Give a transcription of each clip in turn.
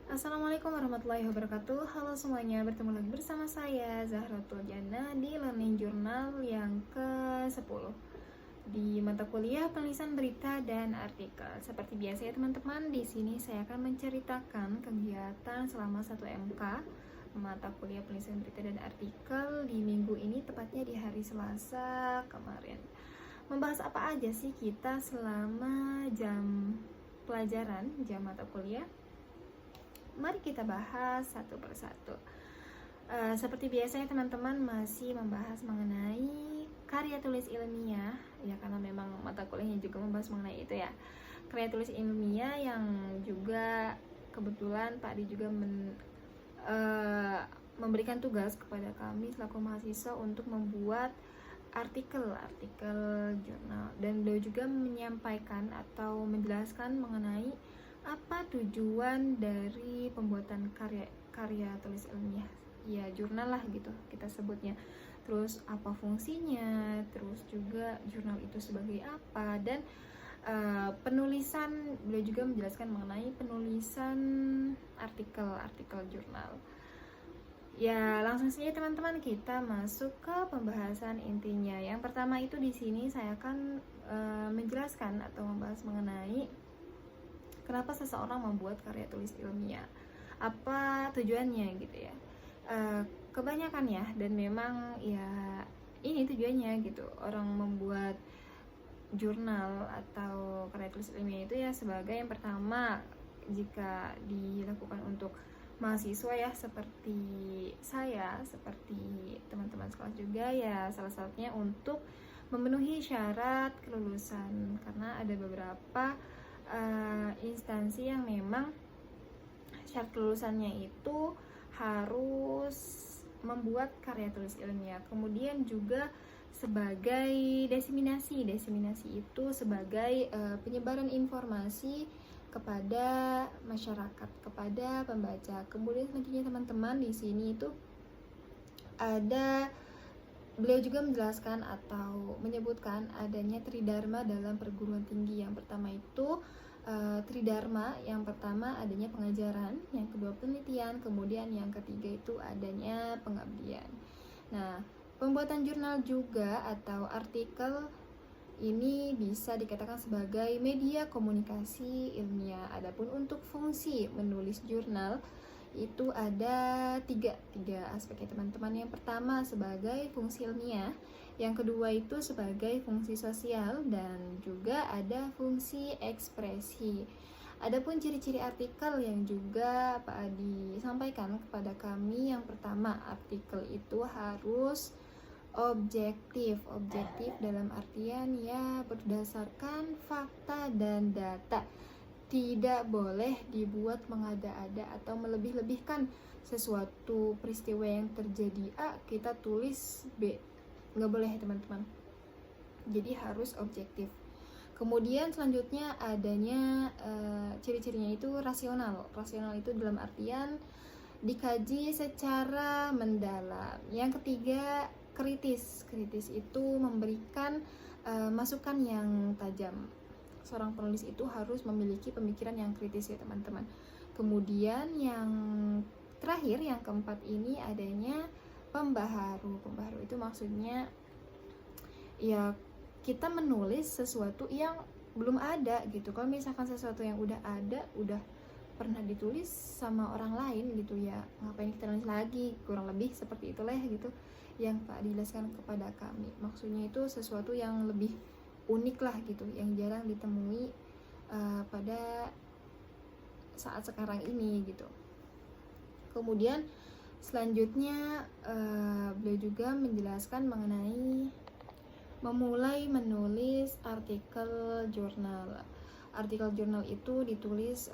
Assalamualaikum warahmatullahi wabarakatuh. Halo semuanya, bertemu lagi bersama saya Zahratul Jannah di Learning Journal yang ke-10 di mata kuliah penulisan berita dan artikel. Seperti biasa ya teman-teman, di sini saya akan menceritakan kegiatan selama 1 MK mata kuliah penulisan berita dan artikel di minggu ini, tepatnya di hari Selasa kemarin. Membahas apa aja sih kita selama jam pelajaran, jam mata kuliah? Mari kita bahas satu persatu. Seperti biasanya teman-teman masih membahas mengenai karya tulis ilmiah, ya karena memang mata kuliahnya juga membahas mengenai itu ya. Karya tulis ilmiah yang juga kebetulan Pak Adi juga memberikan tugas kepada kami selaku mahasiswa untuk membuat artikel jurnal, dan beliau juga menyampaikan atau menjelaskan mengenai apa tujuan dari pembuatan karya tulis ilmiah, ya jurnal lah gitu kita sebutnya. Terus apa fungsinya, terus juga jurnal itu sebagai apa, dan penulisan, beliau juga menjelaskan mengenai penulisan artikel jurnal. Ya, langsung saja teman-teman kita masuk ke pembahasan intinya. Yang pertama itu di sini saya akan menjelaskan atau membahas mengenai kenapa seseorang membuat karya tulis ilmiah, apa tujuannya gitu ya. Kebanyakan ya, dan memang ya ini tujuannya gitu, orang membuat jurnal atau karya tulis ilmiah itu ya sebagai yang pertama, jika dilakukan untuk mahasiswa ya seperti saya, seperti teman-teman sekolah juga ya, salah satunya untuk memenuhi syarat kelulusan, karena ada beberapa instansi yang memang syarat kelulusannya itu harus membuat karya tulis ilmiah. Kemudian juga sebagai diseminasi itu sebagai penyebaran informasi kepada masyarakat, kepada pembaca. Kemudian selanjutnya teman-teman di sini itu ada, beliau juga menjelaskan atau menyebutkan adanya tridharma dalam perguruan tinggi. Yang pertama itu tridharma, yang pertama adanya pengajaran, yang kedua penelitian, kemudian yang ketiga itu adanya pengabdian. Nah, pembuatan jurnal juga atau artikel ini bisa dikatakan sebagai media komunikasi ilmiah. Adapun untuk fungsi menulis jurnal itu ada tiga aspek ya teman-teman. Yang pertama sebagai fungsi ilmiah, yang kedua itu sebagai fungsi sosial, dan juga ada fungsi ekspresi. Adapun ciri-ciri artikel yang juga Pak Adi sampaikan kepada kami, yang pertama artikel itu harus objektif dalam artian ya berdasarkan fakta dan data. Tidak boleh dibuat mengada-ada atau melebih-lebihkan sesuatu peristiwa yang terjadi A kita tulis B, nggak boleh teman-teman. Jadi harus objektif. Kemudian selanjutnya adanya ciri-cirinya itu rasional itu dalam artian dikaji secara mendalam. Yang ketiga kritis itu memberikan masukan yang tajam. Seorang penulis itu harus memiliki pemikiran yang kritis ya teman-teman. Kemudian yang terakhir, yang keempat ini adanya pembaharu itu maksudnya ya kita menulis sesuatu yang belum ada gitu. Kalau misalkan sesuatu yang udah ada, udah pernah ditulis sama orang lain gitu ya, ngapain kita nulis lagi, kurang lebih seperti itulah gitu yang Pak dijelaskan kepada kami. Maksudnya itu sesuatu yang lebih unik lah gitu, yang jarang ditemui pada saat sekarang ini gitu. Kemudian selanjutnya beliau juga menjelaskan mengenai memulai menulis artikel jurnal. Artikel jurnal itu ditulis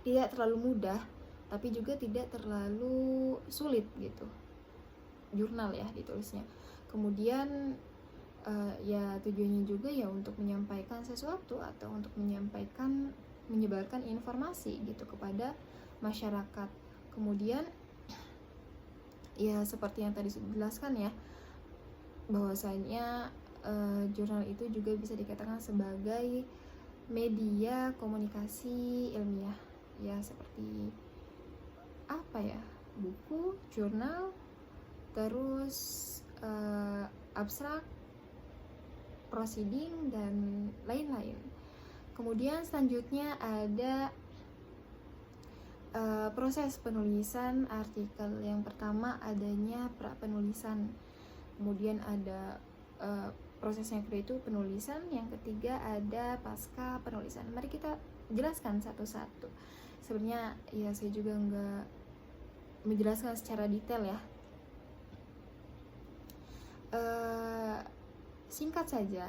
tidak terlalu mudah, tapi juga tidak terlalu sulit gitu. Jurnal ya ditulisnya. Kemudian ya tujuannya juga ya untuk menyampaikan sesuatu atau untuk menyebarkan informasi gitu kepada masyarakat. Kemudian ya seperti yang tadi sudah dijelaskan ya, bahwasanya jurnal itu juga bisa dikatakan sebagai media komunikasi ilmiah, ya seperti apa ya, buku, jurnal, terus abstrak, proceeding, dan lain-lain. Kemudian selanjutnya ada proses penulisan artikel. Yang pertama adanya pra penulisan, kemudian ada proses yang kedua itu penulisan, yang ketiga ada pasca penulisan. Mari kita jelaskan satu-satu. Sebenarnya ya saya juga nggak menjelaskan secara detail ya. Singkat saja.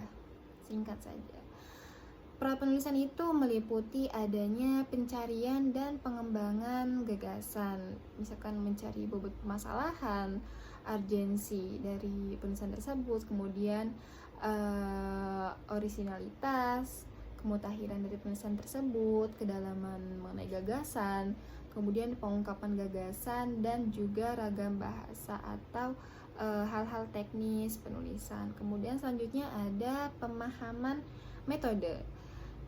Pra penulisan itu meliputi adanya pencarian dan pengembangan gagasan, misalkan mencari bobot permasalahan, urgensi dari penulisan tersebut, kemudian orisinalitas, kemutahiran dari penulisan tersebut, kedalaman mengenai gagasan, kemudian pengungkapan gagasan, dan juga ragam bahasa atau hal-hal teknis penulisan. Kemudian selanjutnya ada pemahaman metode,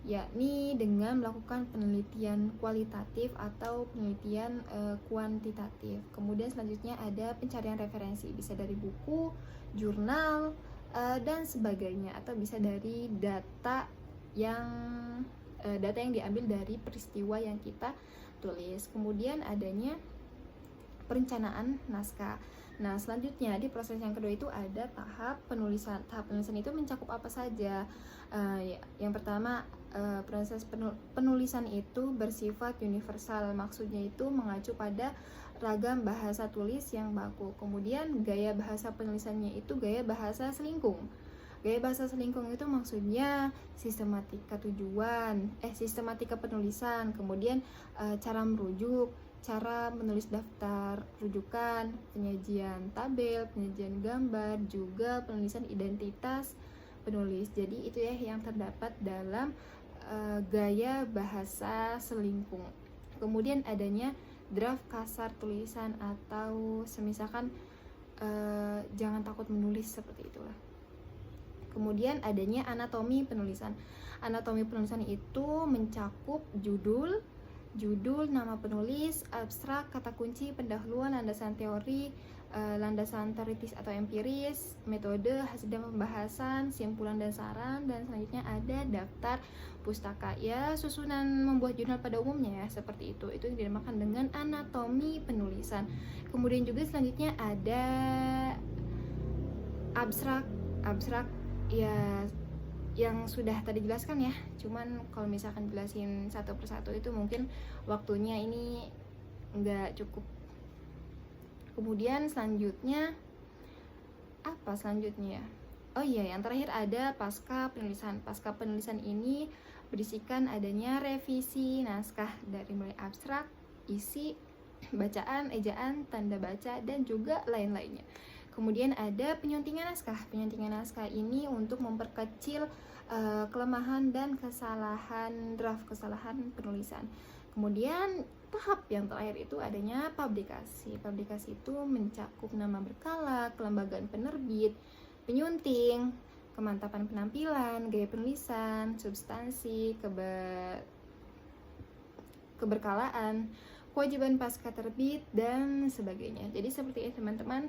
yakni dengan melakukan penelitian kualitatif atau penelitian kuantitatif. Kemudian selanjutnya ada pencarian referensi, bisa dari buku, jurnal, dan sebagainya, atau bisa dari data yang diambil dari peristiwa yang kita tulis. Kemudian adanya perencanaan naskah. Nah, selanjutnya di proses yang kedua itu ada tahap penulisan. Tahap penulisan itu mencakup apa saja? Yang pertama, proses penulisan itu bersifat universal. Maksudnya itu mengacu pada ragam bahasa tulis yang baku. Kemudian gaya bahasa penulisannya itu gaya bahasa selingkung. Gaya bahasa selingkung itu maksudnya sistematika sistematika penulisan, kemudian cara merujuk, cara menulis daftar rujukan, penyajian tabel, penyajian gambar, juga penulisan identitas penulis. Jadi itu ya yang terdapat dalam gaya bahasa selingkung. Kemudian adanya draft kasar tulisan, atau semisalkan jangan takut menulis, seperti itulah. Kemudian adanya anatomi penulisan. Anatomi penulisan itu mencakup judul, nama penulis, abstrak, kata kunci, pendahuluan, landasan teori, landasan teoritis atau empiris, metode, hasil dan pembahasan, simpulan dan saran, dan selanjutnya ada daftar pustaka. Ya, susunan membuat jurnal pada umumnya ya, seperti itu. Itu yang dinamakan dengan anatomi penulisan. Kemudian juga selanjutnya ada abstrak ya yang sudah tadi jelaskan ya, cuman kalau misalkan jelasin satu persatu itu mungkin waktunya ini nggak cukup. Kemudian selanjutnya apa selanjutnya? Oh iya, yang terakhir ada pasca penulisan. Pasca penulisan ini berisikan adanya revisi naskah dari mulai abstrak, isi, bacaan, ejaan, tanda baca, dan juga lain-lainnya. Kemudian ada penyuntingan naskah. Penyuntingan naskah ini untuk memperkecil kelemahan dan kesalahan penulisan. Kemudian tahap yang terakhir itu adanya publikasi. Publikasi itu mencakup nama berkala, kelembagaan penerbit, penyunting, kemantapan penampilan, gaya penulisan, substansi, keberkalaan, kewajiban pasca terbit, dan sebagainya. Jadi seperti itu teman-teman,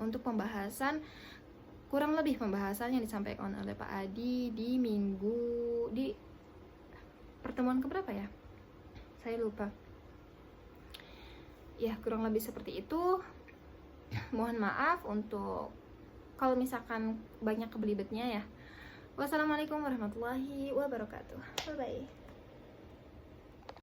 untuk pembahasan, kurang lebih pembahasan yang disampaikan oleh Pak Adi di pertemuan keberapa ya? Saya lupa. Ya, kurang lebih seperti itu. Mohon maaf untuk kalau misalkan banyak kebelibetnya ya. Wassalamualaikum warahmatullahi wabarakatuh. Bye bye.